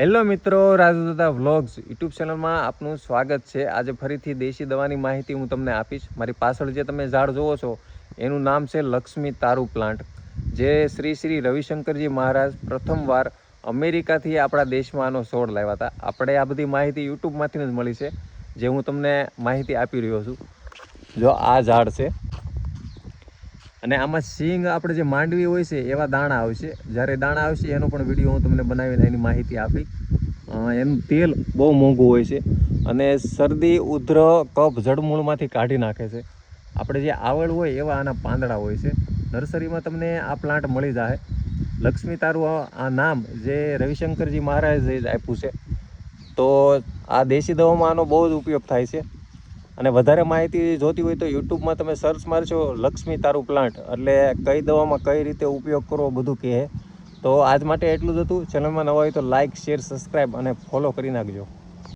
Hello મિત્રો, રાજદાદા vlogs YouTube ચેનલમાં આપનું સ્વાગત છે। આજે ફરીથી દેશી દવાની માહિતી હું તમને આપીશ। મારી પાછળ જે તમે ઝાડ જોવો છો એનું નામ છે લક્ષ્મી તારુ પ્લાન્ટ, જે શ્રી રવિશંકરજી મહારાજ પ્રથમવાર અમેરિકાથી આપણા દેશમાં આનો છોડ લાવ્યા હતા। આપણે આ બધી માહિતી યુટ્યુબમાંથી જ મળી છે, જે હું તમને માહિતી આપી રહ્યો છું। જો આ ઝાડ છે અને આમાં સિંગ આપણે જે માંડવી હોય છે એવા દાણા આવશે। જ્યારે દાણા આવશે એનો પણ વિડીયો હું તમને બનાવીને એની માહિતી આપી। એનું તેલ બહુ મોંઘું હોય છે અને શરદી, ઉધર, કફ, જડમૂળમાંથી કાઢી નાખે છે। આપણે જે આવળ હોય એવા આના પાંદડા હોય છે। નર્સરીમાં તમને આ પ્લાન્ટ મળી જાય। લક્ષ્મી તારુ આ નામ જે રવિશંકરજી મહારાજે આપ્યું છે। તો આ દેશી દવામાં આનો બહુ જ ઉપયોગ થાય છે। અને વધારે માહિતી જોતી હોય તો યુટ્યુબમાં તમે સર્ચ મારશો લક્ષ્મી તારુ પ્લાન્ટ, એટલે કઈ દવામાં કઈ રીતે ઉપયોગ કરવો બધું કહે। તો આજ માટે એટલું જ હતું। ચેનલમાં નવા હોય તો લાઇક, શેર, સબસ્ક્રાઈબ અને ફોલો કરી નાખજો।